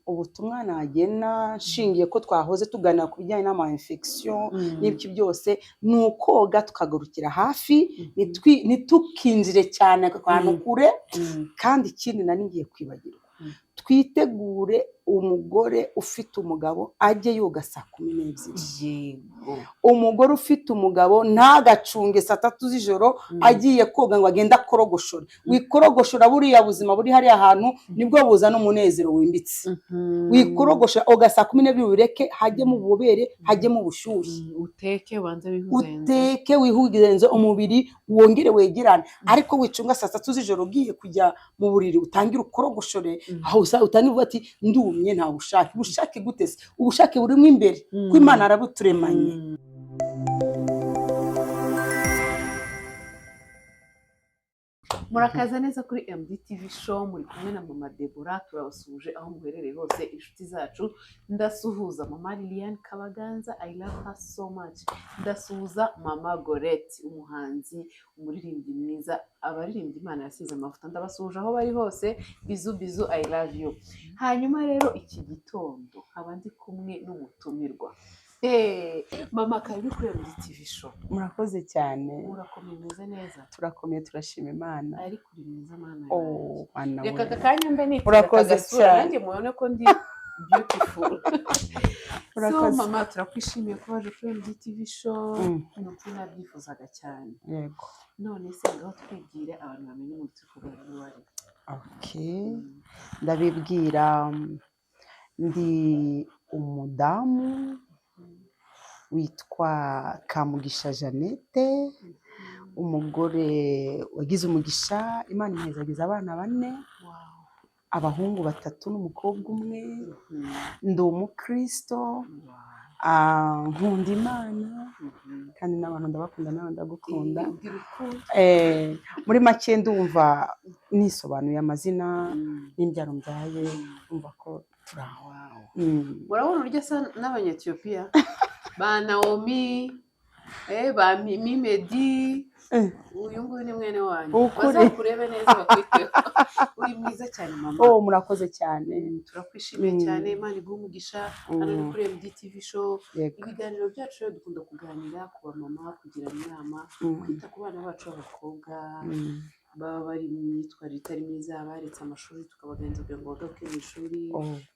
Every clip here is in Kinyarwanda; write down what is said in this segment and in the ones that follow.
ubutumwa nagena nshingiye ko twahoze tuganira ku bijyanye n'ama infection n'ibiki byose ni ukoga tukagarukira hafi ntitukinjire cyane akantu kure kandi ikindi nari ngiye kwibagirwa twitegure umugore ufite umugabo ajye yoga saa 12. Umugore ufite umugabo ntagacunge saa 3 z'ijoro agiye koga ngo agenda korogoshora. Wikorogoshora buriya buzima buri hari ahantu nibwo buzana umunezero wimbitse. Wikorogoshora oga saa 12 bireke hajye mu bubere hajye mu bushyushye. Uteke banze bihuzenze. Uteke wihugenze umubiri wongere wegerane. Ariko wicunga saa 3 z'ijoro ugiye kujya mu buriri utangira ukorogoshore aho utanivuga ati ndumye nta ubushake gutese ubushake burimo imbere ko Imana arabuturemanye. Murakaza neza kuri MDTV show muri kumwe na Mama Deborah turabasuje aho muherereye hose inshuti zacu. Ndasuhuza Mama Liliane Kabaganza, I love her so much. Ndasuhuza Mama Gorette umuhanzi umuririmbyi mwiza abaririmbyi Imana yasize amavuta. Ndabasuhuje aho bari hose, bizu I love you. Hanyuma rero iki gitondo nkaba ndi kumwe n'umutumirwa. Mama karibu kuri MDTV show. Murakoze cyane. Murakomeye meze neza. Turakomeye turashima Imana. Ari kuri meza Mana. Mana. Reka kakanya mbe ni. Murakoze cyane. Nanjye mubone ko ndi beautiful. So mama turakwishimiye ko waje kuri MDTV show. Nuko nabyifuzaga cyane. Yego. None se ngaho twibwire abantu bamenye mu tuvuga wari. Okay. Ndabibwira ndi umudamu witwa Kamugisha Jeannette, umugore wagize umugisha Imana imuhezagiza abana 4, abahungu 3 n'umukobwa umwe. Ndi umukristo, nkunda Imana kandi n'abantu ndabakunda nawe ndagukunda. Muri make ndumva nisobanuye amazina n'imbyaro mbyaye umva ko turaho. Murabona urya sa n'abanyetiyopiya ba Naomi ba Mimedi. Uyu nguyu ni mwene wanyu bazakurebe neza bakwiteho. Uri mwiza cyane mama. Murakoze cyane. Turakwishimiye cyane Imana iguha hano kuri MDTV show. Ibiganiro byacu rero dukunda kuganira ku bamama, kugira inama, kwita ku bana bacu b'abakobwa baba bari mu myitwarire itari myiza, baretse amashuri tukabaganiriza kugira ngo bagaruke mu ishuri,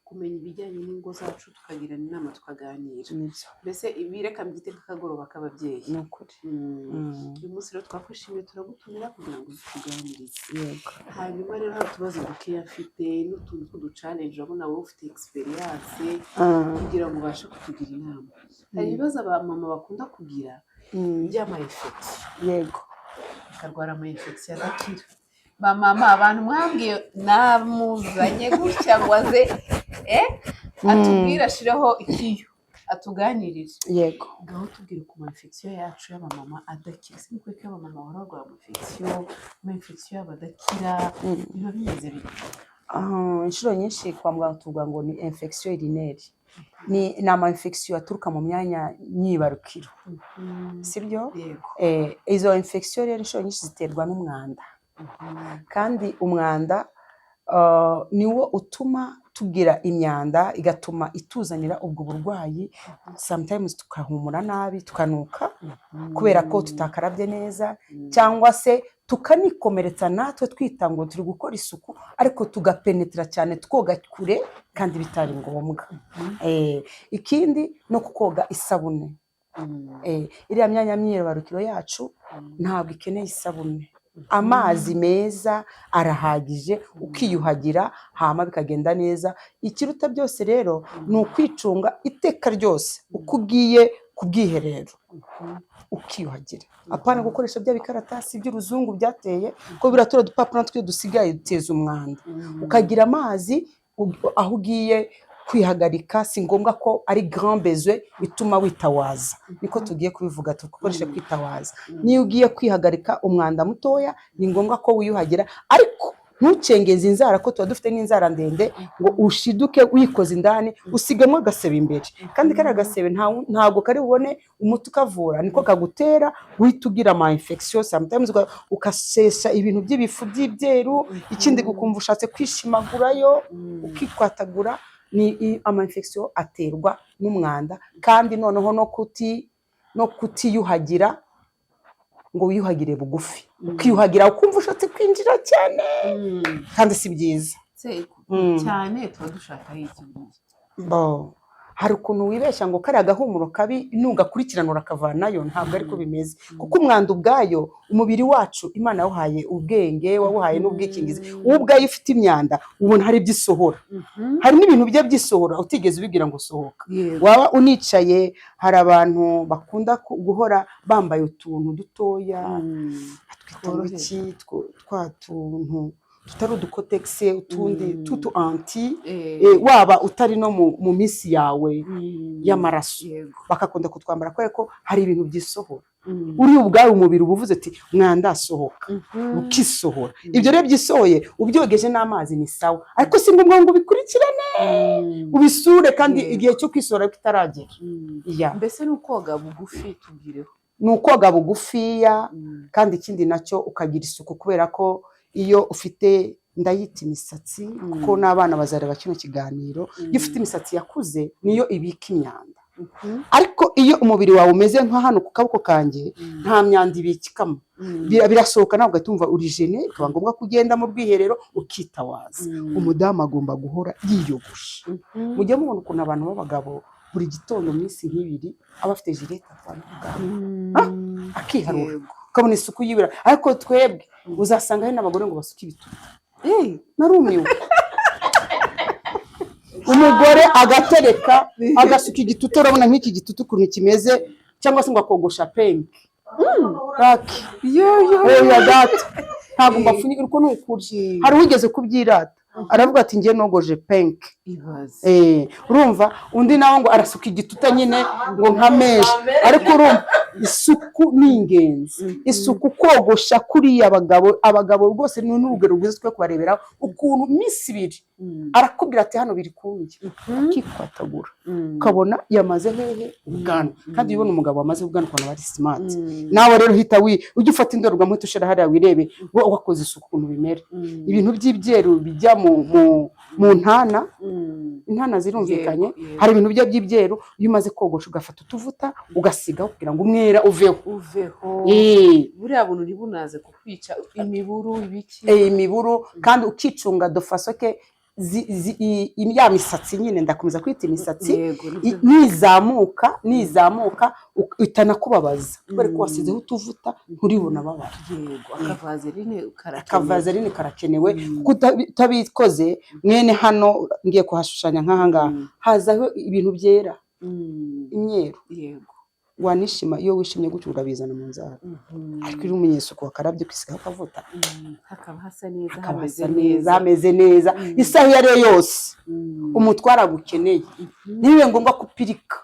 kumenya ibijyanye n'ingo zacu tukagirana inama tukaganira. Mbese ibireka mbyite nk'akagoroba k'ababyeyi. Ni ukuri. Uyu munsi rero twakwishimiye turagutumira kugira ngo tuganirize. Hanyuma rero hari utubazo dukeya mfite n'utuntu tw'uduchallenge urabona wowe ufite experience kugira ngo ubashe kutugira inama. Hari ibibazo abamama bakunda kugira by'ama infection. Yego. Akarwara ama infection adakira. Mama abantu mwambwiye namuzanye gutya ngo aze atubwira ashireho ikiyo atuganirije. Yego. Ngaho tubwire ku infection yacu y'abamama adakira. Siniko ko abamama bararwara ama infection y'abadakira biba bimeze bite? Inshuro nyinshi kwa muganga tuvuga ngo ni infection urinaire. Ni ama infection aturuka mu myanya myibarukiro. Sibyo? Yego. Izo infection rero inshuro nyinshi ziterwa n'umwanda. Kandi umwanda niwo utuma tugira imyanda igatuma ituzanira ubwo burwayi. Sometimes tukahumura nabi tukanuka kubera ko tutakarabye neza, cyangwa se tukanikomeretsa natwe twita ngo turi gukora isuku ariko tugapenetra cyane twoga kure kandi bitari ngombwa. Ikindi no kukoga isabune. Iriya myanya myibarukiro yacu ntabwo ikeneye isabune. Amazi meza arahagije ukiyuhagira hama bikagenda neza. Ikiruta byose rero ni ukwicunga iteka ryose uko ugiye kubwiherero ukiyuhagira. Apana gukoresha bya bikaratasi by'uruzungu byateye ko biratura dupapuro twe dusigaye duteza umwanda. Ukagira amazi aho ugiye kwihagarika, si ngombwa ko ari grand besoin bituma witawaza. Niko tugiye kubivuga tukoreshe kwitawaza. Niyo ugiye kwihagarika umwanda mutoya ni ngombwa ko wiyuhagira, ariko ntucengeze inzara ko tuba dufite n'inzara ndende ngo ushiduke wikoze indani usigamo agasebe imbere. Kandi kari agasebe ntago kari ubone umuti ukavura, niko kagutera uhita ugira ama infection. Sometimes ukasesa ibintu by'ibifu by'ibyeru, ikindi gukumva ushatse kwishimagurayo ukikwatagura. ni ama infection aterwa n'umwanda, kandi noneho no kutiyuhagira ngo wiyuhagire bugufi, ukiyuhagira ukumva ushatse kwinjira cyane, kandi si byiza cyane. Tuba dushaka iki? Hari ukuntu wibeshya ngo kari agahumuro kabi nugakurikirana urakavanayo, ntabwo ariko bimeze, kuko umwanda ubwayo umubiri wacu Imana yawuhaye ubwenge, wawuhaye n'ubwikingizi, wowe ubwayo ufite imyanda ubona hari ibyo isohora, hari n'ibintu bijya byisohora utigeze ubibwira ngo sohoka. Waba unicaye, hari abantu bakunda guhora bambaye utuntu dutoya twita twa tuntu tutari udukotegise, utundi tutu anti, waba utari no mu minsi yawe y'amaraso, bakakunda kutwambara kubera ko hari ibintu byisohora. Uri ubwawe umubiri ubuvuze ati mwanda asohoka, ukisohora. Ibyo rero byisohoye ubyogeje n'amazi ni sawa, ariko si ngombwa ngo ubikurikirane ubisure kandi igihe cyo kwisohora kitaragera. Mbese ni ukoga bugufi, tubwireho. Ni ukoga bugufiya, kandi ikindi nacyo ukagira isuku, kubera ko iyo ufite ndayita imisatsi, kuko n'abana bazareba kino kiganiro, iyo ufite imisatsi yakuze niyo ibika imyanda, ariko iyo umubiri wawe umeze nka hano ku kaboko kanjye nta myanda ibikikamo, birasohoka nawe ugatumva urigene, bikaba ngombwa kugenda mu bwiherero ukitawaza. Umudamu agomba guhora yiyogosha. Mujye mubona ukuntu abantu b'abagabo buri gitondo minsi nk'ibiri aba afite jirete akiharura, ukabona isuku y'ibira, ariko twebwe uzasanga hari n'abagore ngo basuke ibitutu. Narumiwe. Umugore agatereka agasuka igitutu, urabona nk'iki gitutu ukuntu kimeze, cyangwa se ngo akogosha penke. Ntabwo mbafunyika uko nukuri. Hari uwigeze kubyirata aravuga ati ngiye nogoje penke. Urumva undi nawe ngo arasuka igituta nyine ngo nkameje, ariko urumva isuku ni ingenzi. Isuku kogosha kuriya abagabo rwose ni n'urugero rwiza twe kubarebera ukuntu minsi ibiri arakubwira ati hano biri kunjye, akikwatagura ukabona yamaze hehe ubwanwa, kandi ubona umugabo wamaze ubwanwa ukabona bari smart. Nawe rero hita ujye ufata indorerwamo tushira hariya wirebe wakoze isuku ukuntu bimera. Ibintu by'ibyeru bijya mu ntana, intana zirumvikanye, hari ibintu by'ibyeru, iyo umaze kogosha ugafata utuvuta ugasigaho kugira ngo umwera uveho. Buriya buntu ntibunaze kukwica imiburu, ibiki imiburu, kandi ukicunga dofasoke ya misatsi nyine, ndakomeza kwita imisatsi, nizamuka itanakubabaza kubera ko wasizeho utuvuta nturibona ababara. Akavazeline karakenewe, kuko utabikoze mwene hano ngiye kuhashushanya nk'aha ngaha hazaho ibintu byera, imyeru. Wanishima iyo wishimye gutyo urabizana mu nzara, ariko iri umunyesuku wakarabye kwisigaho akavuta hakaba hasa neza, hameze neza. Isaha iyo ariyo yose umutwara gukeneye nibibe ngombwa kupirika,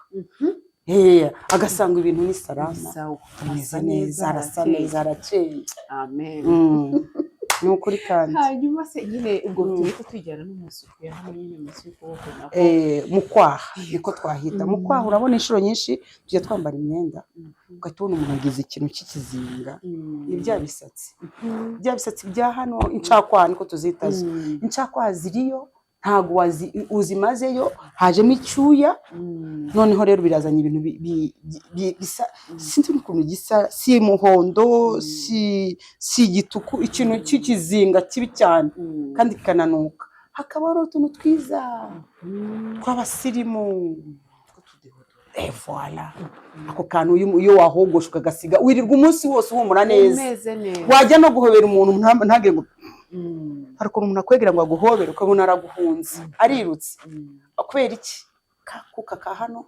agasanga ibintu ni salama, ameze neza, arasa neza, arakeye. Amen. Ni ukuri kandi. Hanyuma se nyine ubwo turiko tujyana n'umusuku ya hano nyine umusuku wo nako mu kwaha niko twahita. Mu kwaha urabona inshuro nyinshi tujya twambara imyenda ugatubona umuntu agize ikintu cy'ikizinga, ni bya bisatsi bya hano incakwaha niko tuzitazo. Incakwaha ziriyo ntago uzimazeyo, hajemo icyuya, noneho rero birazanye ibintu bisa sinzi ukuntu gisa, si muhondo, si igituku, ikintu cy'ikizinga kibi cyane kandi kikananuka. Hakaba ari utuntu twiza tw'abasirimu voilà. Ako kantu iyo wahogosha ukagasiga wirirwa umunsi wose uhumura neza, wajya no guhobera umuntu ntage ngo hari ukuntu umuntu akwegera ngo aguhobere ukabona araguhunze arirutse. Kubera iki? Kakuka ka hano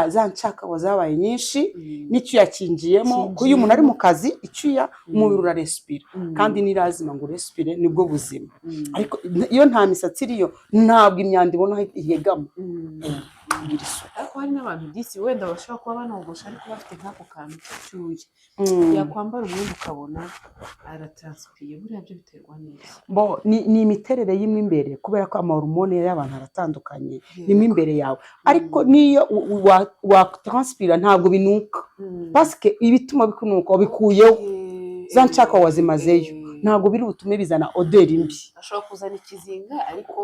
za ncakawa zabaye nyinshi, n'icyuya kinjiyemo, ko iyo umuntu ari mu kazi icyuya umubiri urarespira, kandi nirazima ngo urespire nibwo buzima. Ariko iyo nta misatsi iriyo ntabwo imyanda ibona yegama. Ariko hari n'abantu disi wenda bashobora kuba banogosha ariko bafite nk'ako kantu cy'ucyuya, yakwambara umwenda ukabona aratranspire. Buriya byo biterwa n'iki? Ni imiterere y'imwe imbere, kubera ko amahormone y'abantu aratandukanye n'imwe imbere yawe. Ariko niyo watranspira ntabwo binuka, parce que ibituma bikunuka wabikuyeho, za ncaka wazimazeyo. ntabwo biri butume bizana oderi mbi. ashobora kuzana ikizinga ariko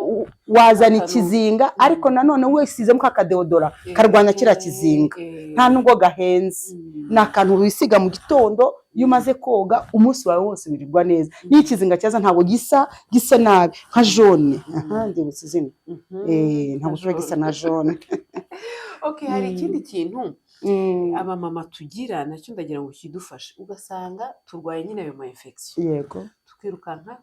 wazana ikizinga ariko nanone wisizemo kakadeodora karwanya kiriya kizinga, nta nubwo gahenze, ni akantu wisiga mu gitondo iyo umaze koga umunsi wawe wose wirirwa neza. N'iyo ikizinga cyaza ntabwo gisa nabi nka jone, ndibutse izina ntabwo kiba gisa na jone. hari ikindi kintu abamama tugira nacyo ndagira ngo kidufashe, ugasanga turwaye nyine ayo ma infection, yego, tukirukanka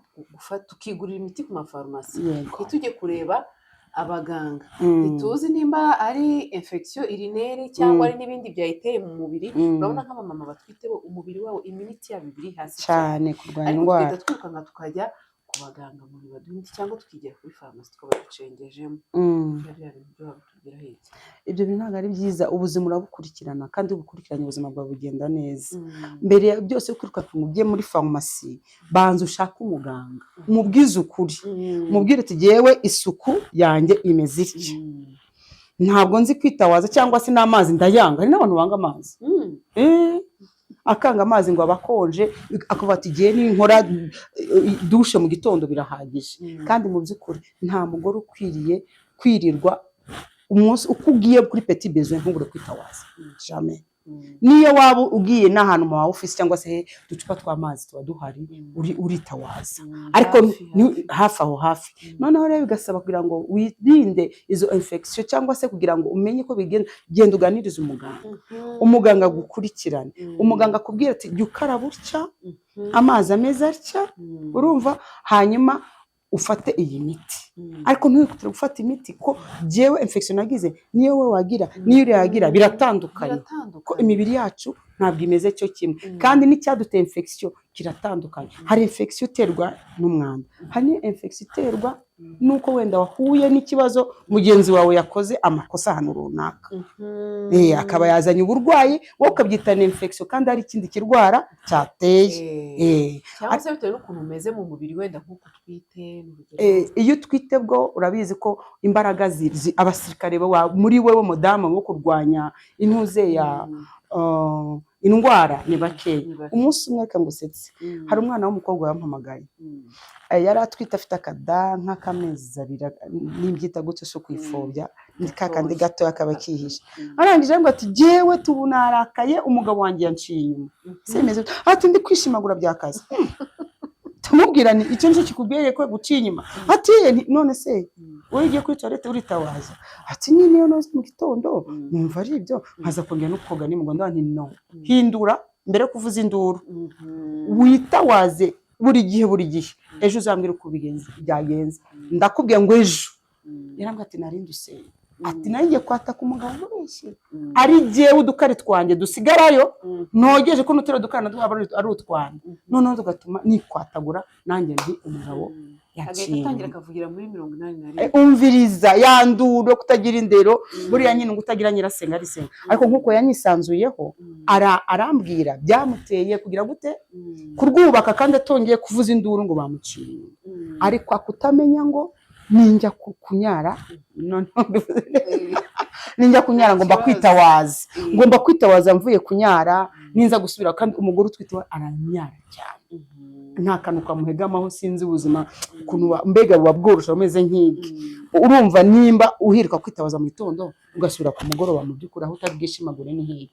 tukigurira imiti ku mafarumasi, ntitujye kureba abaganga, ntituzi nimba ari infection urinere cyangwa ari n'ibindi byayiteye mu mubiri. Urabona nk'abamama batwite bo umubiri wabo immunity yabo ibiri hasi cyane kurwanya indwara, ariko twirukanka tukajya ku baganga mu baduha imiti cyangwa tukigera kuri farumasi tukaba ducengejemo. Ibyo bintu ntabwo ari byiza. Ubuzima urabukurikirana, kandi ubukurikiranye ubuzima bwawe bugenda neza. Mbere ya byose kwirukanka ngo ujye muri farumasi, banza ushake umuganga umubwize ukuri, umubwire uti jyewe isuku yanjye imeze iki, ntabwo nzi kwitawaza cyangwa se n'amazi ndayanga. Hari n'abantu banga amazi, akanga amazi ngo abakonje, akavuga ati giye ninkora dushe mu gitondo birahagije. Kandi mu by'ukuri nta mugore ukwiriye kwirirwa umunsi uko ugiye kuri petit besoin ntubure kwitawaza jamais. Niyo waba ugiye n'ahantu mu office cyangwa se ducupa tw'amazi tuba duhari, uritawaza ariko hafi aho hafi. Noneho rero bigasaba kugira ngo wirinde izo infection cyangwa se kugira ngo umenye ko genda uganiriza umuganga gukurikirana, umuganga akubwira ati jya ukaraba utya, amazi ameze atya, urumva, hanyuma ufate iyi miti. Ariko ntukwiye gufata imiti ko jewe infection nagize niyo we wagira niyo uri yagira biratandukanye, ko imibiri yacu ntabwo imeze cyo kimwe, kandi n'icyaduteye infection kiratandukanye. Hari infection iterwa n'umwanda, hari infection iterwa nuko wenda wahuye n'ikibazo mugenzi wawe yakoze amakosa hano runaka, akaba yazanye uburwayi wowe ukabyita infection kandi hari ikindi kirwara cyateye, cyangwa se bitewe n'ukuntu umeze mu mubiri wenda nk'uko twite. Iyo twite bwo urabizi ko imbaraga abasirikare muri wewe mudamu wo kurwanya intuze ya indwara ni bakeya. Umunsi umwe kangusetse, hari umwana w'umukobwa yampamagaye, yari atwite afite akada nk'akamezi abiri, nimbyita gutyo so kwifobya, kakandi gato akaba kihishe. Arangije ngo ati jewe tubunarakaye umugabo wanjye yanciye inyuma, semeze ati ndi kwishimagura byakaze. Tumubwira ni icyo nicyo kikubwiye ko guciye inyuma. Ati none se wowe ugiye kuri toilette uritawaza? Ati niyo noze mu gitondo numva ari ibyo nkaza kongera no koga ni mugondo. Nti no, hindura mbere yo kuvuza induru, witawaze buri gihe. Ejo uzambwira uko byagenze. Ndakubwiye ngo ejo. Yarambwa ati narinduse, ati nanjye kwataka umugabo mubeshye, ari jewe udukari twanjye dusigarayo, nogeje ko nutera dukana duhaba ari utwana, none tugatuma nikwatagura nanjye ndi umugabo yaciye. Atangira akavugira muri 81. Umviriza yanduro kutagira indero, buriya nyine ngutagira nyirasenga ari senga. Ariko nkuko yanyisanzuyeho arambwira byamuteye kugira gute kurwubaka, kandi atongeye kuvuza induru ngo bamuciye. Ariko akutamenya ngo ninjya kunyara, ninjya kunyara ngomba kwitawaza mvuye kunyara, ninza gusubira kandi umugore utwite aranyara cyane, nta kantu kamuhegamaho. Sinzi ubuzima ukuntu mbega buba bworosha bumeze nk'iki. Urumva nimba uhiruka kwitawaza mu gitondo ugasubira ku mugoroba, mu by'ukuri aho utabwishimagure ni hehe?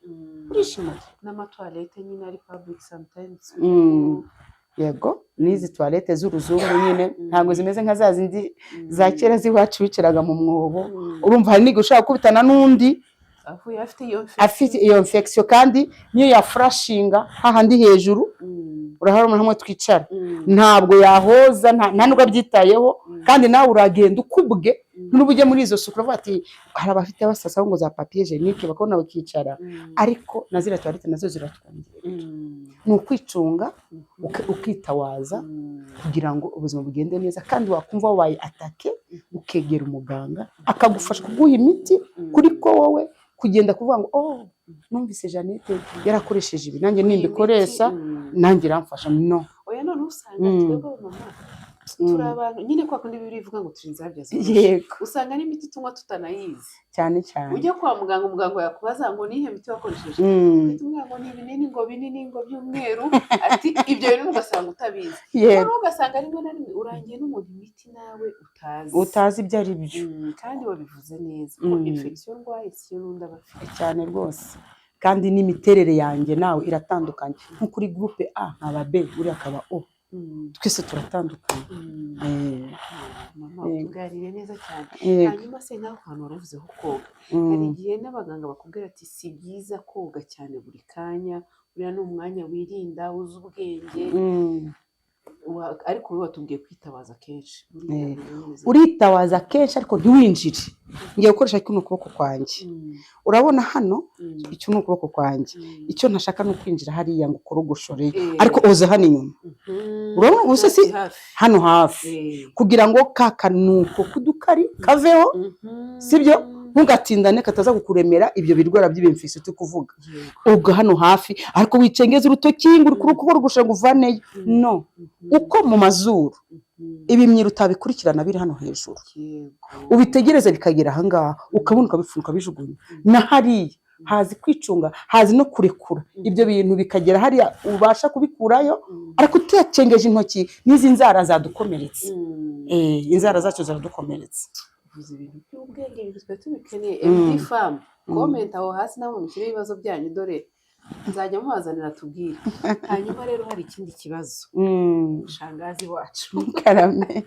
Urishima n'amatoilette nyine ari public sometimes. Yego, n'izi toilette z'uruzungu nyine ntabwo zimeze nka za zindi za kera z'iwacu biciraga mu mwobo. Urumva hari n'igihe ushaka kubitana n'undi afite iyo infection, kandi niyo ya flashinga hahandi hejuru, urahabona hamwe twicara, ntabwo yahoza, nta nubwo abyitayeho, kandi nawe uragenda ukubwe n'ubujye muri izo suku. Uravuga ati hari abafite basasa ngo za papier hygienique bakabona bakicara, ariko na zira toilette nazo ziratwongera. Ni ukwicunga ukitawaza kugira ngo ubuzima bugende neza, kandi wakumva wabaye atake ukegera umuganga akagufasha kuguha imiti kuri ko wowe kugenda kuvuga ngo numvise Jeannette yarakoresheje ibi nanjye nimbikoresha nanjye iramfasha. No, oya none usanga twebwe mama turi abantu nyine kwa kundi birivuga ngo turi inzabya zoroshye. yego Usanga n'imiti tunywa tutanayizi. cyane cyane Ujya kwa muganga, umuganga yakubaza ngo nihe miti wakoresheje, Mm, ufite umwana ngo ni ibinini ngo binini ngo by'umweru, ati ibyo bintu ugasanga utabizi, yego noneho ugasanga rimwe na rimwe urangiye n'umuntu imiti nawe utazi. utazi ibyo ari byo Kandi wabivuze neza ko Mm. infection ndwaye siyo n'undi aba afite. cyane rwose kandi n'imiterere yanjye nawe iratandukanye nko kuri groupe A nkaba B buriya akaba O twese turatandukanye Mama Yego. utuganiriye neza cyane. yego Hanyuma se nawe ahantu waravuzeho koga, hari Mm, igihe n'abaganga bakubwira ati si byiza koga cyane buri kanya, uriya ni umwanya wirinda uzi ubwenge, mm. ariko wowe watubwiye kwitabaza kenshi. Buriya Eh, rero bimeze uritabaza kenshi ariko ntiwinjire ngiye gukoresha kino ukuboko kwanjye Mm, urabona hano mm, icyo ni ukuboko kwanjye mm. icyo ntashaka ni ukwinjira hariya ngo ukorogoshore Eh, ariko uze hano inyuma mhm. urabona ubusa si Hafi. hano hafi Eh, kugira ngo ka kanuko k'udukari kaveho mhm. sibyo ntugatindane kataza kukuremera ibyo birwara by'ibimfisi turi kuvuga Yego. ubwo hano hafi ariko wicengeza urutoki ngo uri kurugusha ngo uvaneyo no Mhm. uko mu mazuru Mhm. ibimyira utabikurikirana biri hano hejuru Yego. ubitegereza bikagera ahangaha ukabona ukabipfuna ukabijugunya na hariya hazi kwicunga hazi no kurekura ibyo bintu bikagera hariya ubasha kubikurayo Mm. ariko utacengeje intoki n'izi nzara zadukomeretse Mm. inzara zacu zaradukomeretse Uvuze ibintu by'ubwenge bitwe tubikeneye. Mm. MD Farm, Mm. comment aho hasi nawe mushyire ibibazo byanyu, dore nzajya mubazanira tubwire. Hanyuma rero hari ikindi kibazo, shangazi wacu. karame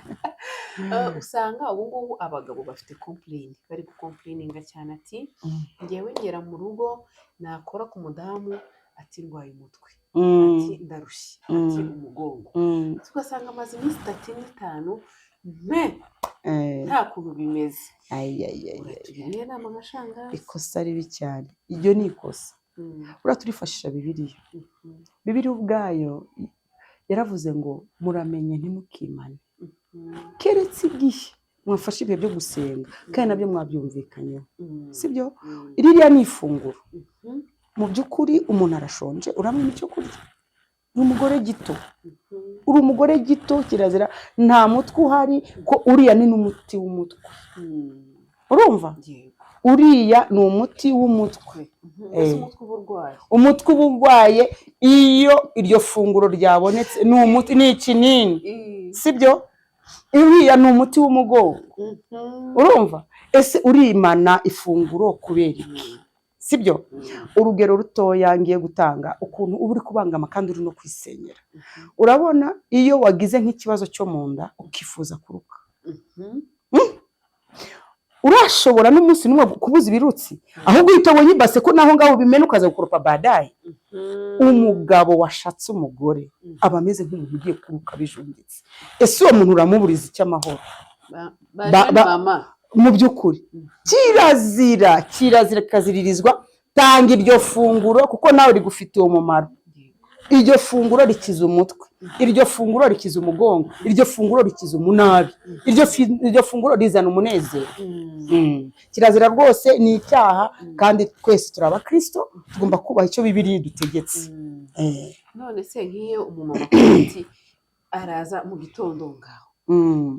Usanga ubu ngubu abagabo bafite complain, bari gukomplaininga cyane ati ngewe ngera mu rugo nakora ku mudamu ati ndwaye umutwe, ati ndarushye, ati umugongo, tugasanga amaze iminsi 3 n'itanu nta kuntu bimeze. Uratugira inama nka shangazi? ikosa ribi cyane iryo ni ikosa uriya turifashisha bibiliya bibiliya ubwayo yaravuze ngo muramenye ntimukimane keretse igihe mwafashe ibihe byo gusenga kandi nabyo mwabyumvikanyeho sibyo ririya ni ifunguro mu by'ukuri umuntu arashonje uramenya icyo kurya ni umugore gito uri umugore gito kirazira nta mutwe uhari ko uriya ni n'umuti w'umutwe urumva uriya ni umuti w'umutwe umutwe uba urwaye iyo iryo funguro ryabonetse ni umuti ni ikinini sibyo uriya ni umuti w'umugongo urumva ese urimana ifunguro kubera iki sibyo urugero rutoya ngiye gutanga ukuntu uba uri kubangama kandi uri no kwisenyera urabona iyo wagize nk'ikibazo cyo mu nda ukifuza kuruka urashobora n'umunsi n'umwe kubuza ibirutsi ahubwo uhita ubonye ibase ko naho ngaho bimena ukaza gukoropa badayi umugabo washatse umugore aba ameze nk'umuntu ugiye kuruka bijunditse ese uwo muntu uramuburiza icy'amahoro mu by'ukuri kirazira kikaziririzwa tanga iryo funguro kuko nawe rigufitiye umumaro iryo funguro rikiza umutwe iryo funguro rikiza umugongo iryo funguro rikiza umunabi iryo funguro rizana umunezero kirazira rwose ni icyaha kandi twese turi abakristo tugomba kubaha icyo bibiliya idutegetse none se nk'iyo umumama ati araza mu gitondo ngaho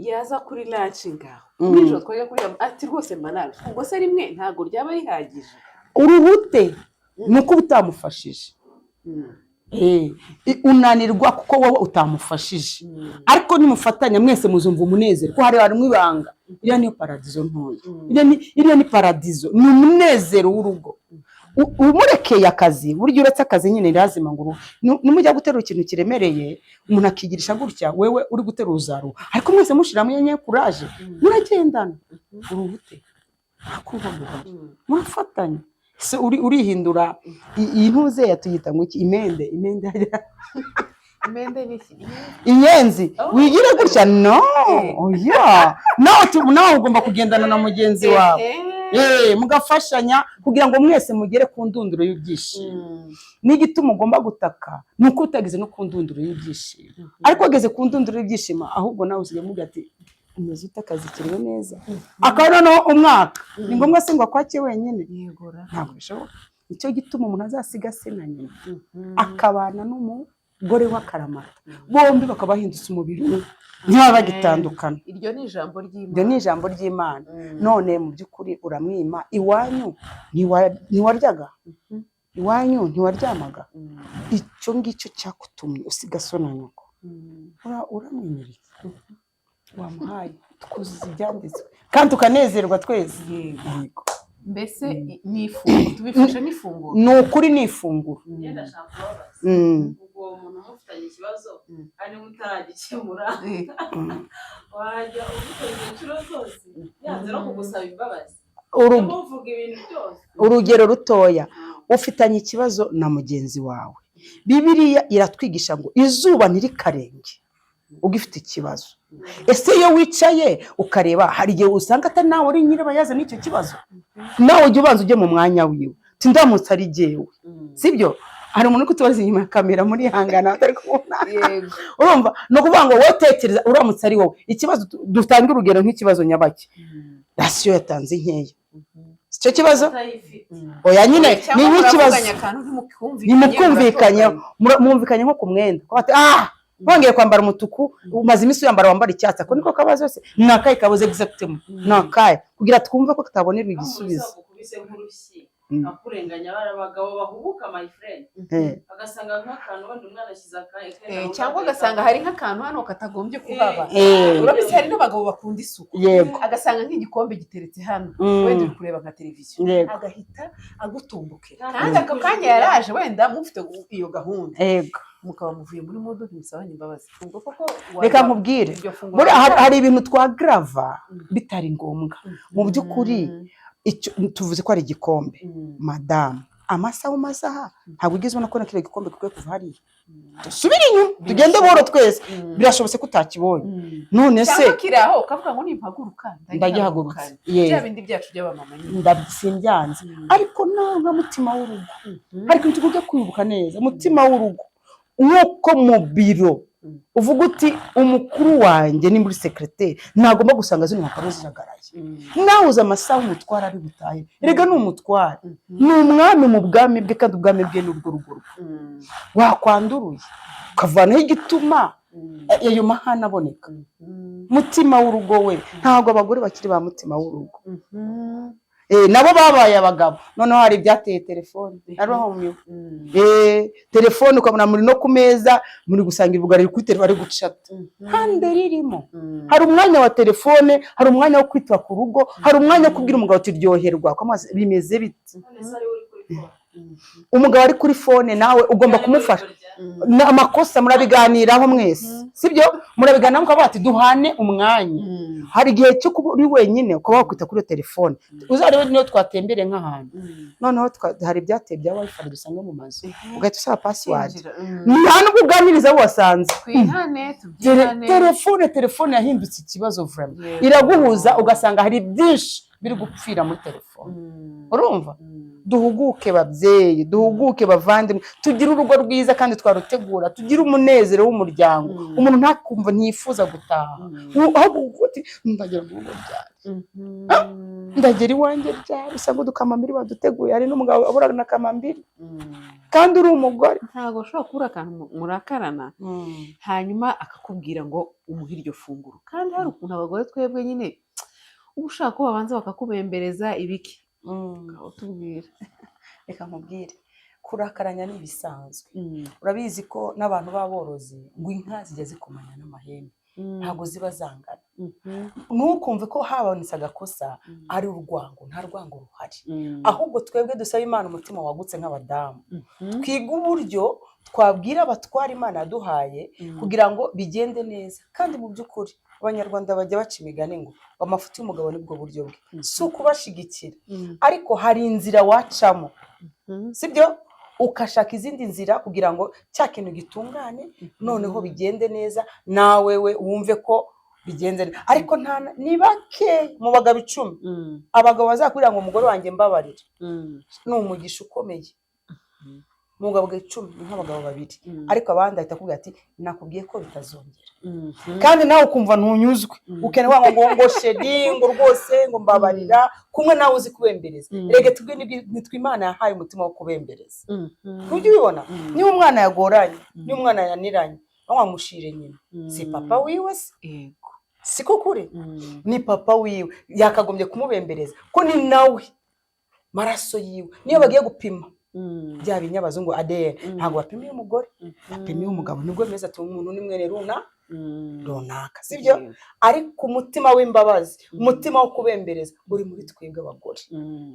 yaza kuri lunch ngaho nijoro twajya kurya ati rwose manabi ubwo se rimwe ntabwo ryaba rihagije uruhute ni uko utamufashije unanirwa kuko wowe utamufashije ariko nimufatanya mwese muzumva umunezero ko hari harimo ibanga iriya niyo paradizo ntoya iriya ni paradizo ni umunezero w'urugo umurekeye akazi burya uretse akazi nyine lazima ngo nimujya guterura ikintu kiremereye umuntu akigirisha gutya wewe uri guterura uzaruha ariko mwese mushiramo yenye kuraje muragendana uruhute akumva muhari murafatanya se urihindura iyi ntuze yatuyita ngo iki imende inyenzi wigire gutya no oya nawe ugomba kugendana na mugenzi wawe mugafashanya kugira ngo mwese mugere ku ndunduro y'ibyishimo n'igituma ugomba gutaka ni uko utageze no ku ndunduro y'ibyishimo ariko wageze ku ndunduro y'ibyishimo ahubwo nawe usigaye mugira ati umeze ute akazi kiriwe neza akaba noneho umwaka ni ngombwa se ngo akwake wenyine ntabwo bishoboka nicyo gituma umuntu azasiga se na nyina akabana n'umugore w'akaramata bombi bakaba bahindutse umubiri umwe ntibaba bagitandukana. iryo ni ijambo Iryo ry'Imana. ni ijambo ry'Imana. None mu by'ukuri uramwima, iwanyu ntiwaryaga, iwanyu ntiwaryamaga, icyo ngicyo cyakutumye usiga so na nyoko, uramwemereye, wamuhaye twuzuza ibyanditswe kandi tukanezerwa twese. Yego. Mbese ni ifunguro, tubifashe n'ifunguro. Ni ukuri ni ifunguro. Ngenda shaka kubabaza ubwo umuntu mufitanye ikibazo kandi mutaragikemura wajya ubikoze inshuro zose yanze no kugusaba imbabazi umuvuga ibintu byose. Urugero rutoya, ufitanye ikibazo na mugenzi wawe, Bibiliya iratwigisha ngo izuba ntirikarenge ugifite ikibazo. Ese iyo wicaye ukareba, hari igihe usanga atari nawe uri nyirabayazana n'icyo kibazo, nawe ujya ubanza ujye mu mwanya wiwe, ndamutse ari jyewe, sibyo? Hari umuntu uri kutubaza inyuma ya kamera muri hangana atari kubona. Urumva, no kuvuga ngo wowe tekereza uramutse ari wowe ikibazo. Dutanga urugero nk'ikibazo nyabaki, rasiyo yatanze nkeya, icyo kibazo oya nyine ni nk'ikibazo nimumvikanye nko ku mwenda, wongeye kwambara umutuku umaze iminsi uyambara wambara icyatsi, ako niko kabazo se nakaye kabuze exactement nakaye kugira twumve ko tutabonerwa igisubizo. Akurenganya abagabo bahubuka my friend agasanga nk'akantu wenda umwana ashyize akaye cyangwa agasanga hari nk'akantu hano katagombye kuhaba. Urabise hari n'abagabo bakunda isuku, agasanga nk'igikombe giteretse hano wenda uri kureba nka televiziyo agahita agutumbukira, kandi ako kanya yaraje wenda mufite iyo gahunda, mukaba muvuye muri modoka musabanye imbabazi. Ubwo koko reka nkubwire, hari ibintu twa grava bitari ngombwa mu by'ukuri. Tuvuze ko ari igikombe, madamu, amasaha ntabwo ugeze ubona ko nakira igikombe kukwiye kuva hariya. Dusubire inyuma tugende buhoro twese, birashobotse ko utakibonye. None se cyangwa kiraho ukavuga ngo nimpaguruka ndagihagurutse, bya bindi byacu by'abamama nyine ndabyimbyanze. Ariko nanga mutima w'urugo, ariko tujye kwibuka neza mutima w'urugo, nk'uko mu biro uvuga uti umukuru wanjye ni muri secrétaire ntagomba gusanga zino mpapuro zijagaraye, nawe uza amasaha umutwara ari gutahe. Erega ni umutwara, ni umwami mu bwami bwe, kandi ubwami bwe ni urwo rugo rwe. Wakwanduruye ukavanaho igituma ayo mahana aboneka. Mutima w'urugo we, ntabwo abagore bakiri ba mutima w'urugo, nabo babaye abagabo. Noneho hari ibyateye telefone, telefone ukabona muri no ku meza muri gusangira ubugari kuri telefone ari gucata, kandi ririmo. Hari umwanya wa telefone, hari umwanya wo kwitwa ku rugo, hari umwanya wo kubwira umugabo uti ryoherwa bimeze biti. Umugabo ari kuri fone nawe ugomba kumufasha. Amakosa murabiganiraho mwese, sibyo? Murabiganiraho mukavuga ati duhane umwanya. Hari igihe cyo kuba uri wenyine ukaba wakwita kuri telefone. Uzarebe niyo twatembere nk'ahantu, noneho hari ibyateye bya wifi dusanga mu mazu, ugahita usaba password, nta nubwo uganiriza abo wasanze. Telefone yahindutse ikibazo vraiment, iraguhuza ugasanga hari byinshi biri gupfira muri telefone. Urumva? Duhuguke babyeyi, duhuguke bavandimwe, tugire urugo rwiza kandi twarutegura, tugire umunezero w'umuryango. Umuntu ntakumva ntiyifuza gutaha, ahubwo uti ndagera mu rugo ryari, ndagera iwanjye ryari, usanga udukamambiri baduteguye, hari n'umugabo abura na kamambiri kandi uri umugore. Ntabwo ushobora kubura akantu murakarana hanyuma akakubwira ngo umuhe iryo funguro. Kandi hari ukuntu abagore twebwe nyine uba ushaka ko babanza bakakubembereza ibiki. Tubwira, reka nkubwire, kurakaranya ni ibisanzwe. Urabizi ko n'abantu b'aborozi ngo inka zijya zikomanya n'amahembe, ntabwo ziba zangana. Ntukumve ko habonetse agakosa ari urwango, nta rwango ruhari. Ahubwo twebwe dusaba Imana umutima wagutse nk'abadamu, twiga uburyo twabwira abatwara Imana yaduhaye kugira ngo bigende neza. Kandi mu by'ukuri Abanyarwanda bajya baca imigani ngo amafuti y'umugabo nibwo buryo bwe, si ukubashigikira, ariko hari inzira wacamo, sibyo? Ukashaka izindi nzira kugira ngo cya kintu gitungane, noneho bigende neza, nawe we wumve ko bigenze neza. Ariko ni bake mu bagabo 10 abagabo bazakurira ngo umugore wanjye mbabarira, ni umugisha ukomeye. Mu bagabo 10 nk'abagabo 2, ariko abandi ahita akubwira ati nakubwiye ko bitazongera. Kandi nawe ukumva ntunyuzwe, ukene wa ngo shedi ngo rwose ngo mbabarira, kumwe nawe uzi kubembereza. Rege tubwe nitwe Imana yahaye umutima wo kubembereza. Kujye ubibona, niba umwana yagoranye, niba umwana yaniranye, wamushire nyina si papa wiwe se yego siko kure ni papa wiwe yakagombye kumubembereza ko ni nawe maraso yiwe niyo bagiye gupima bya binyabazo ngo ADN ntabwo bapimiye umugore bapimiye umugabo nibwo meza ati umuntu ni mwene runaka sibyo ariko umutima w'imbabazi umutima wo kubembereza uri muri twebwe abagore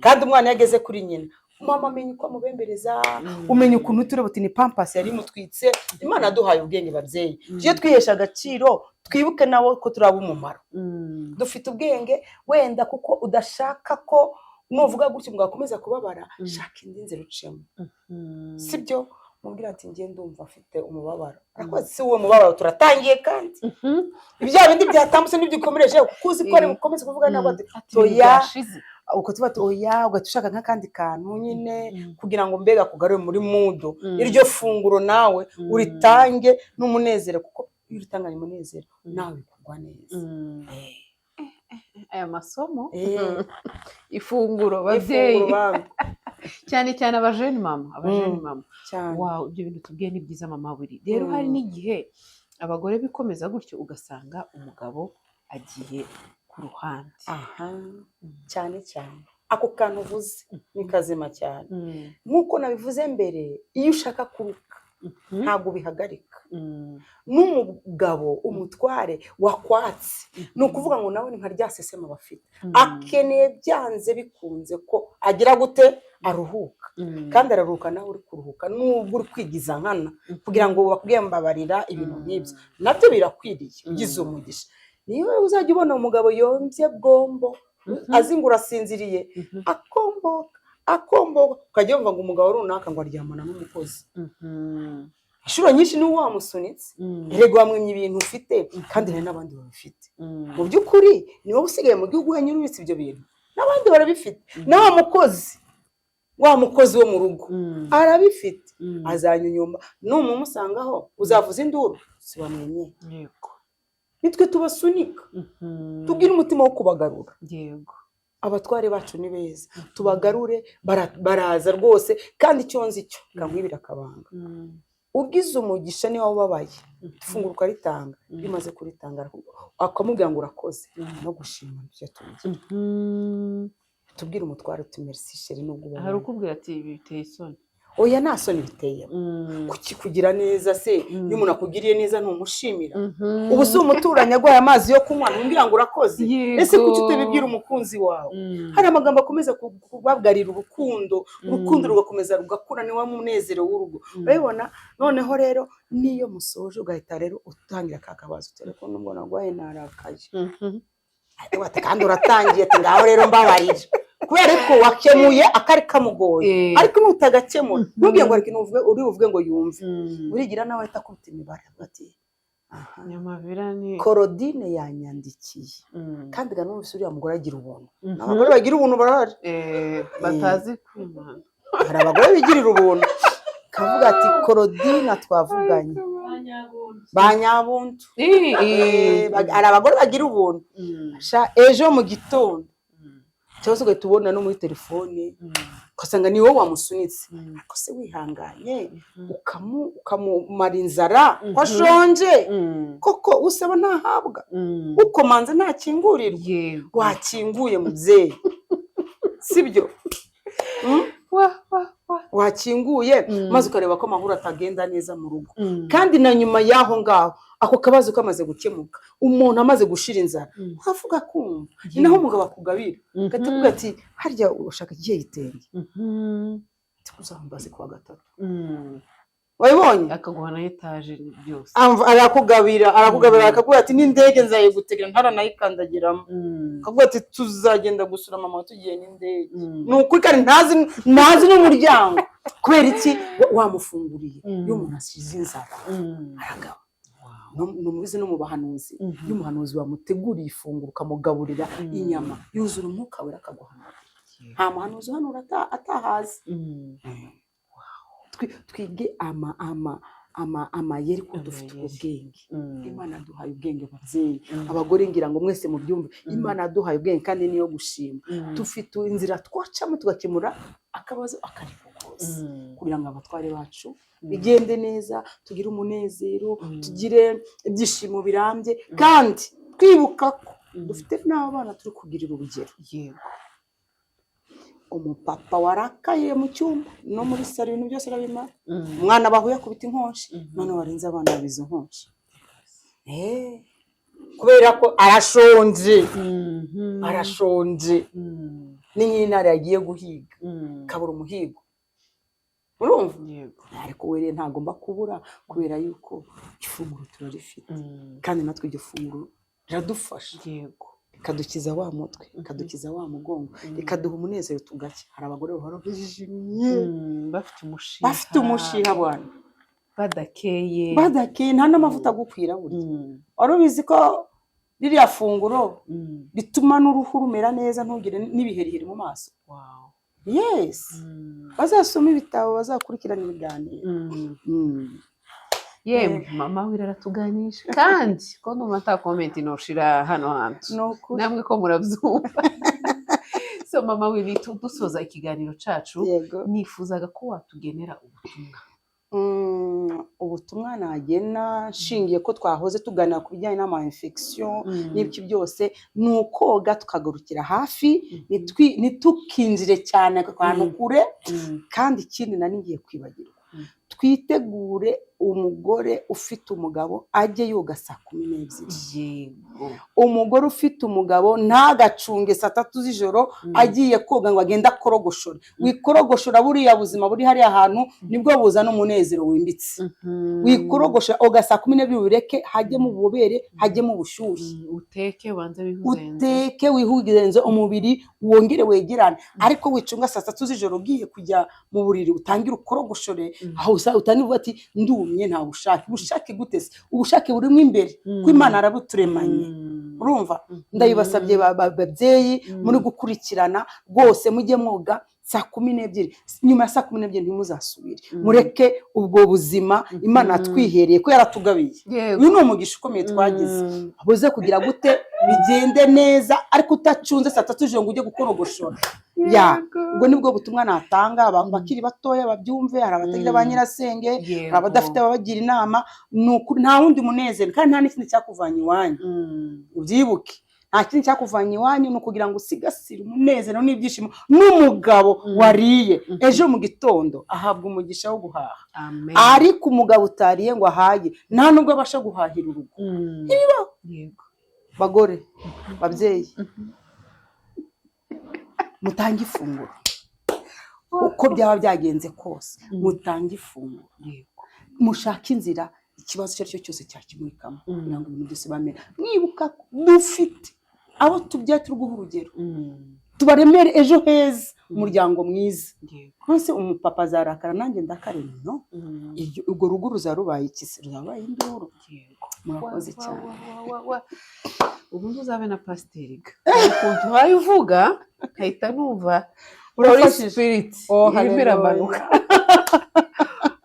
kandi umwana yageze kuri nyina mama amenye uko amubembereza umenye ukuntu tureba uti ni pampasi yari imutwitse Imana yaduhaye ubwenge babyeyi iyo twihesha agaciro twibuke nabo ko turaba umumaro dufite ubwenge wenda kuko udashaka ko nuvuga gutyo ngo akomeza kubabara shaka indi nzira ucemo sibyo mubwira ati ngiye ndumva afite umubabaro arakoze si uwo mubabaro turatangiye kandi ibya bindi byatambutse n'ibyikomereje kuzi ko ari mukomeze kuvuga nabo ati toya uko tuba oya ugatushaka nk'akandi kantu nyine kugira ngo mbega kugarure muri mudo iryo funguro nawe uritange n'umunezero kuko iyo uritanganye umunezero nawe bikugwa neza aya masomo ifunguro babyeyi cyane cyane abajeni mama wow ibyo bintu tubwiye ni byiza mama buri rero hari n'igihe abagore bikomeza gutyo ugasanga umugabo agiye ku ruhande cyane ako kantu uvuze ni kazima cyane nk'uko nabivuze mbere iyo ushaka kuruka ntabwo bihagarika n'umugabo umutware wakwatse ni ukuvuga ngo nawe ni nka rya sesema bafite akeneye byanze bikunze ko agira gute aruhuka kandi araruhuka nawe uri kuruhuka n'ubwo uri kwigiza nkana kugira ngo bakubwiye mbabarira ibintu nk'ibyo nabyo birakwiriye ugize umugisha niyo uzajya ubona umugabo yombye bwombo azi ngo urasinziriye akomboka ukajya wumva ngo umugabo runaka ngo aryamana n'umukozi inshuro nyinshi n'uwo wamusunitse erega wamwimye ibintu ufite kandi hari n'abandi babifite mu by'ukuri ni wowe usigaye mu gihugu wenyine ubitse ibyo bintu n'abandi barabifite na wa mukozi wo mu rugo arabifite azanyunyumba n'umumusangaho uzavuza induru si bamwenye nitwe tubasunika tubwire umutima wo kubagarura yego abatware bacu ni beza tubagarure baraza rwose kandi icyo nzi cyo kamwibira akabanga ugize umugisha niba ubabaye ifunguro ukaritanga bimaze kuritanga akamubwira ngo urakoze no gushima ibyo tugiye tubwire umutware uti merci chérie nubwo ubabaye hari ukubwira ati biteye isoni oya nta soni biteye kuki kugira neza se iyo umuntu akugiriye neza ntumushimira ubu si umuturanyi agwaye amazi yo kunywa ntumbwira ngo urakoze ese kuki utabibwira umukunzi wawe hari amagambo akomeza kubabwarira urukundo rugakomeza rugakura ni wa munezero w'urugo urabibona noneho rero niyo musoje ugahita rero utangira kakabazo telefone mbona agwaye narakaje kandi uratangiye ati ngaho rero mbabarira kubera ko wakemuye akari kamugoye ariko nutagakemura ntubwiye ngo ariko uri uvuge ngo yumve urigira nawe ahita akubita imibare ati nyamavira ni Korodine yanyandikiye kandi ga n'ubu uriya mugore agira ubuntu n'abagore bagira ubuntu barahari batazi kwimana hari abagore bigirira ubuntu kavuga ati Korodine twavuganye banyabuntu hari abagore bagira ubuntu ejo mu gitondo cyose ugahita ubona no muri telefone ugasanga ni wowe wamusunitse ariko se wihanganye ukamumara inzara ko ashonje koko usaba ntahabwa ukomanze ntakingurirwa wakinguye mubyeyi sibyo wakinguye maze ukareba ko amahoro atagenda neza mu rugo kandi na nyuma y'aho ngaho ako kabazo kamaze gukemuka umuntu amaze gushira inzara wavuga kumva ni naho umugabo akugabira gatavuga ati harya urashaka igihe yitenge tukuzambaze kwa gatatu wayibonye akaguha na etaje byose arakugabira akakubwira ati n'indege nzayigutegera ntaranayikandagiramo akavuga ati tuzagenda gusura mama tugiye n'indege ni ukuri kandi ntazi n'umuryango kubera iki wamufunguriye iyo umuntu asize inzara aragaba numubizi no mu bahanuzi iyo umuhanuzi wamuteguriye ifunguro ukamugaburira inyama yuzura umwuka wera akaguhanura nta muhanuzi uhanura atahazi twige amayeri ko dufite ubwenge Imana duhaye ubwenge babyeyi abagore ngira ngo mwese mu byumve Imana duhaye ubwenge kandi niyo gushima dufite inzira twacamo tugakemura akabazo akarikoko kose kugira ngo abatware bacu bigende neza, tugire umunezero, tugire ibyishimo birambye, kandi twibuka ko dufite n'abana turi kugirira urugero. Yego. Umupapa warakaye mu cyumba no muri salo ibintu byose arabimara, umwana bahuye akubita inkonshi, none warenze abana babize inkonshi, kubera ko arashonje, arashonje. Ni nk'intare yagiye guhiga kabura umuhigo, urumva? Ariko we rero ntagomba kubura, kubera yuko ifunguro turarifite, kandi natwe iryo funguro riradufasha, ikadukiza wa mutwe, ikadukiza wa mugongo, ikaduha umunezero tugacya. Hari abagore bahora bijimye, bafite umushiha bwana, badakeye, nta n'amavuta agukwira burya. Wari ubizi ko ririya funguro rituma n'uruhu rumera neza, ntugire n'ibiheriheri mu maso? Yes, bazasoma ibitabo, bazakurikirana ibiganiro. Yewe mama wira aratuganisha, kandi ko numva ata comment noshira hano hantu, namwe ko murabyumva. So mama wira, dusoza ikiganiro cacu, nifuzaga ko watugenera ubutumwa. Ubutumwa nagena nshingiye ko twahoze tuganira ku bijyanye n'ama infection n'ibiki byose, ni ukoga tukagarukira hafi, ntitukinjire cyane akantu kure. Kandi ikindi nari ngiye kwibagirwa, twitegure umugore ufite umugabo ajye yoga saa 12. Umugore ufite umugabo ntagacunge saa 3 z'ijoro agiye koga ngo agenda akorogoshora. Wikorogoshora buriya buzima buri hari ahantu nibwo buzana umunezero wimbitse. Wikorogoshora oga saa 12 ureke hajye mu bubere, hajye mu bushyushye, uteke wihugenze umubiri wongere wegerane. Ariko wicunga saa 3 z'ijoro ugiye kujya mu buriri utangira ukorogoshore, aho utanivuga ati ndumye nta bushake gutese. Ubushake burimo imbere ko Imana arabuturemanye, urumva? Ndabibasabye babyeyi muri gukurikirana rwose, mujye mwoga saa 12. Nyuma ya saa 12 ntimuzasubire, mureke ubwo buzima Imana twihereye ko yaratugabiye. Uyu ni umugisha ukomeye twagize, buze kugira gute bigende neza, ariko utacunze saa 3 z'ijoro ngo ujye gukorogoshora. Ubwo nibwo butumwa natanga, abantu bakiri batoya babyumve. Hari abatagira ba nyirasenge, hari abadafite ababagira inama. Nta wundi munezero, kandi nta n'ikindi cyakuvanye iwanyu, ubyibuke. Nta kindi cyakuvanye iwanyu, ni ukugira ngo usigasire umunezero n'ibyishimo. N'umugabo wariye ejo mu gitondo ahabwa umugisha wo guhaha. Ariko umugabo utariye ngo ahaye, nta nubwo abasha guhahira urugo. Bagore, babyeyi, mutange ifunguro uko byaba byagenze kose, mutange ifunguro, mushaka inzira ikibazo icyo ari cyo cyose cyakimurikamo, kugira ngo ibintu byose bamere. Mwibuka dufite abo tubyaye turi guha urugero, tubaremere ejo heza, umuryango mwiza. Konse umupapa azarakara nanjye ndakarema, no? Urwo rugo ruzarubaye ikisi, ruzabaye induru. Murakoze cyane. Ubundi uzabe na pasiteri ga ukuntu wayivuga kahita numva Holy Spirit irimo iramanuka.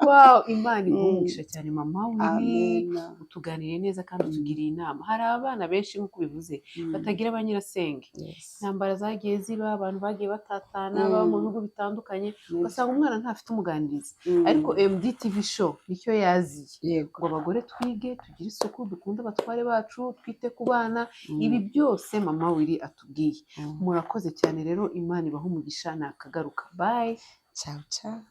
Wow, Imana igumisha cyane mama wiri, utuganire neza kandi utugiriye inama. Hari abana benshi nk'uko bivuze batagira abanyirasenge, intambara zagiye ziba, abantu bagiye batatana, baba mu bihugu bitandukanye, ugasanga umwana ntafite umuganirizi. Ariko MDTV show nicyo yaziye ngo abagore twige, tugire isuku, dukunde abatware bacu, twite ku bana. Ibi byose mama wiri atubwiye. Murakoze cyane rero, Imana ibahe umugisha, nakagaruka. Bye. Ciao ciao.